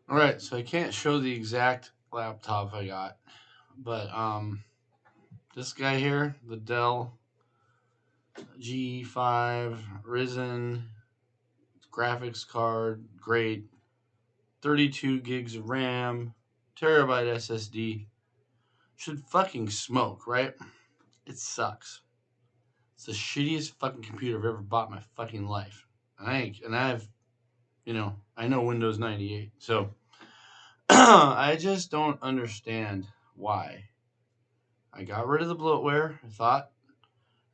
All right, so I can't show the exact laptop I got, but this guy here, the Dell G5 Ryzen graphics card, great, 32 gigs of RAM, terabyte SSD, should fucking smoke, right? It sucks. It's the shittiest fucking computer I've ever bought in my fucking life. And I've, I know Windows 98. So I just don't understand why. I got rid of the bloatware, I thought.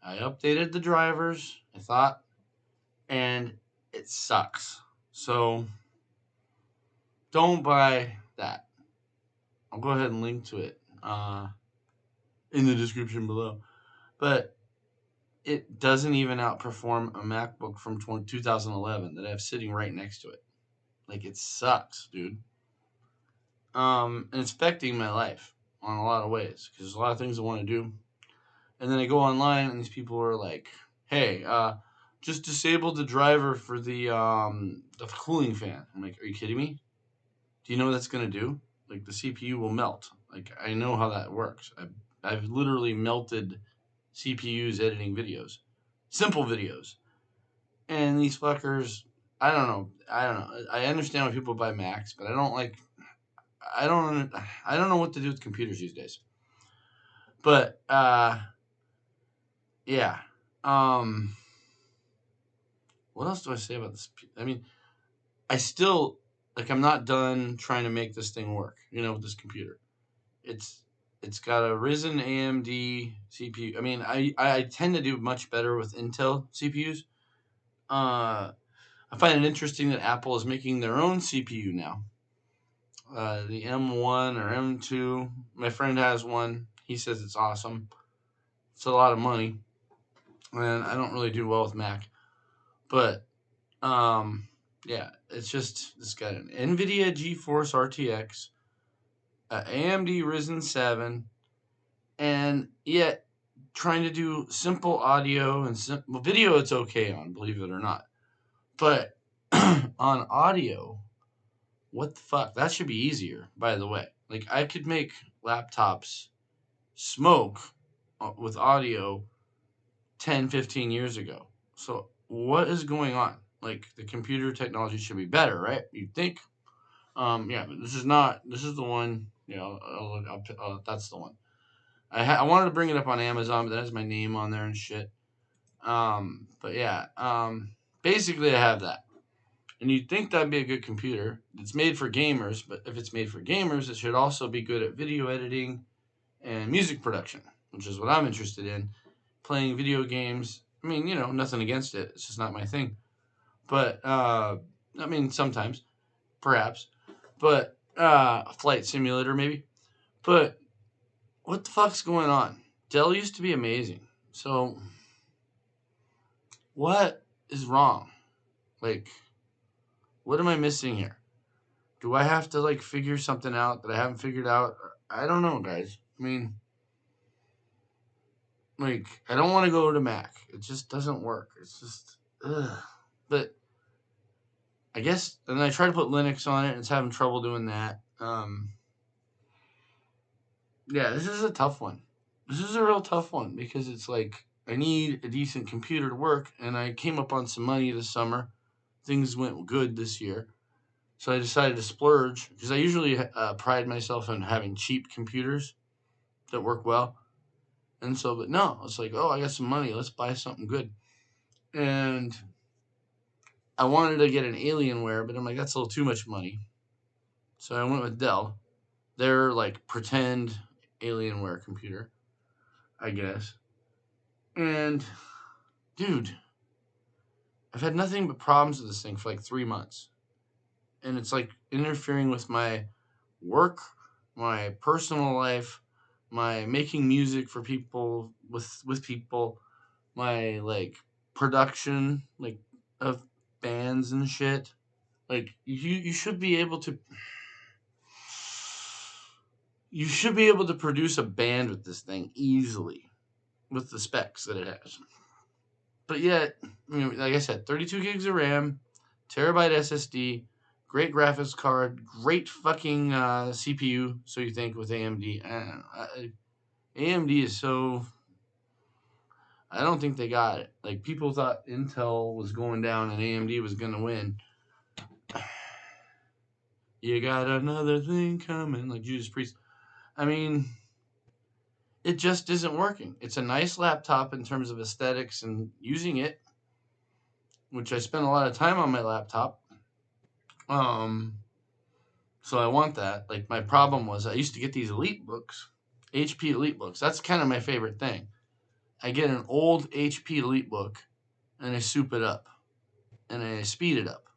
I updated the drivers, I thought, and it sucks. So don't buy that. I'll go ahead and link to it in the description below. But it doesn't even outperform a MacBook from 2011 that I have sitting right next to it. Like, it sucks, dude. And it's affecting my life on a lot of ways because there's a lot of things I want to do. And then I go online and these people are like, "Hey, just disable the driver for the cooling fan." I'm like, "Are you kidding me? Do you know what that's gonna do? Like, the CPU will melt. Like, I know how that works. I've literally melted CPUs editing videos, simple videos, and these fuckers. I don't know. I don't know. I understand why people buy Macs, but I don't like. I don't. I don't know what to do with computers these days. But yeah. Um, what else do I say about this? I mean, I still like. I'm not done trying to make this thing work. With this computer, it's it's got a Ryzen AMD CPU. I mean, I tend to do much better with Intel CPUs. I find it interesting that Apple is making their own CPU now. The M1 or M2. My friend has one. He says it's awesome. It's a lot of money, and I don't really do well with Mac. But yeah, it's got an NVIDIA GeForce RTX, AMD Ryzen 7, and yet trying to do simple audio and video. It's okay on, believe it or not, but on audio, what the fuck? That should be easier, by the way. Like, I could make laptops smoke with audio 10, 15 years ago. So, what is going on? Like, the computer technology should be better, right? You'd think. Yeah, but this is not. This is the one. That's the one. I wanted to bring it up on Amazon, but that has my name on there and shit. But yeah. Basically, I have that. And you'd think that'd be a good computer. It's made for gamers, but if it's made for gamers, it should also be good at video editing and music production, which is what I'm interested in. Playing video games. I mean, nothing against it. It's just not my thing. But I mean, sometimes, perhaps. But a flight simulator maybe. But what the fuck's going on? Dell used to be amazing. So what is wrong? Like, what am I missing here? Do I have to like figure something out that I haven't figured out? I don't know, guys. I mean, like, I don't want to go to Mac. It just doesn't work. It's just, ugh. But I guess, and I try to put Linux on it, and it's having trouble doing that. Yeah, this is a tough one. This is a real tough one because it's like I need a decent computer to work, and I came up on some money this summer. Things went good this year, so I decided to splurge because I usually pride myself on having cheap computers that work well. And so, but no, it's like, oh, I got some money. Let's buy something good. And I wanted to get an Alienware, but I'm like, that's a little too much money. So I went with Dell. Their like pretend Alienware computer, I guess. And dude, I've had nothing but problems with this thing for like 3 months. And it's like interfering with my work, my personal life, my making music for people with people, my like production like of bands and shit. Like, you should be able to produce a band with this thing easily with the specs that it has. But yet, like I said, 32 gigs of RAM, terabyte SSD, Great graphics card, great fucking CPU. So you think with AMD? AMD is so. I don't think they got it. Like people thought Intel was going down and AMD was gonna win. You got another thing coming, like Judas Priest. I mean, it just isn't working. It's a nice laptop in terms of aesthetics and using it, which I spend a lot of time on my laptop. Um, so I want that. Like my problem was I used to get these Elite books, HP Elite books. That's kind of my favorite thing. I get an old HP Elite book and I soup it up and I speed it up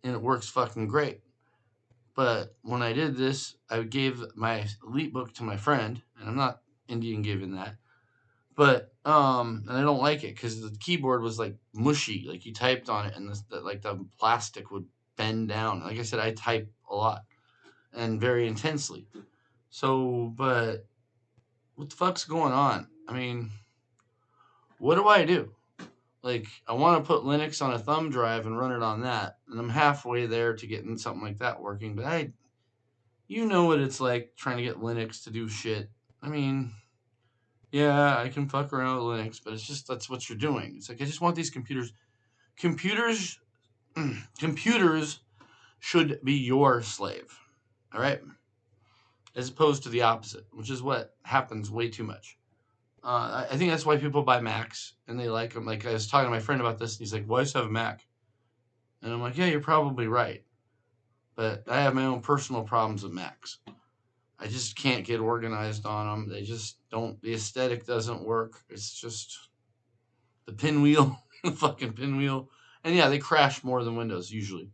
and it works fucking great. But when I did this, I gave my Elite book to my friend, and I'm not Indian giving that. But and I don't like it because the keyboard was like mushy, like you typed on it, and like the plastic would bend down. Like I said, I type a lot and very intensely. So, but what the fuck's going on? I mean, what do I do? Like, I want to put Linux on a thumb drive and run it on that, and I'm halfway there to getting something like that working. But you know what it's like trying to get Linux to do shit. I mean, yeah, I can fuck around with Linux, but it's just that's what you're doing. It's like I just want these computers. Computers, computers should be your slave. All right, as opposed to the opposite, which is what happens way too much. I think that's why people buy Macs and they like them. Like I was talking to my friend about this, and he's like, "Why does have a Mac?" And I'm like, "Yeah, you're probably right, but I have my own personal problems with Macs. I just can't get organized on them. They just don't. The aesthetic doesn't work. It's just the pinwheel, the fucking pinwheel, and yeah, they crash more than Windows usually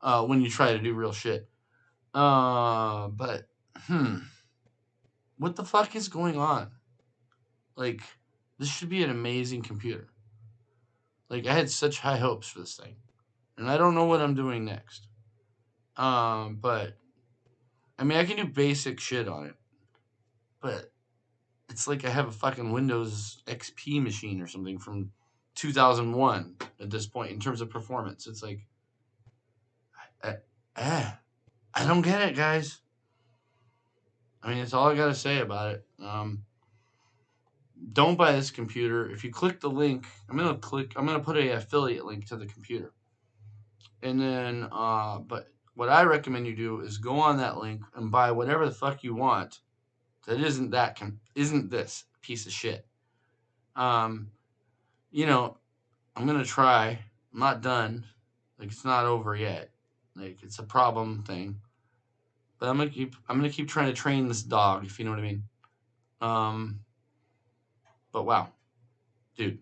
when you try to do real shit. But what the fuck is going on? Like, this should be an amazing computer. Like, I had such high hopes for this thing, and I don't know what I'm doing next. But I mean, I can do basic shit on it, but it's like I have a fucking Windows XP machine or something from 2001 at this point in terms of performance. It's like, I, I don't get it, guys. I mean, that's all I gotta say about it. Don't buy this computer. If you click the link, I'm gonna put a affiliate link to the computer, and then, but what I recommend you do is go on that link and buy whatever the fuck you want. That isn't this piece of shit. Um, you know, I'm gonna try. I'm not done. Like it's not over yet. Like it's a problem thing. But I'm gonna keep trying to train this dog, if you know what I mean. Um, but wow, dude.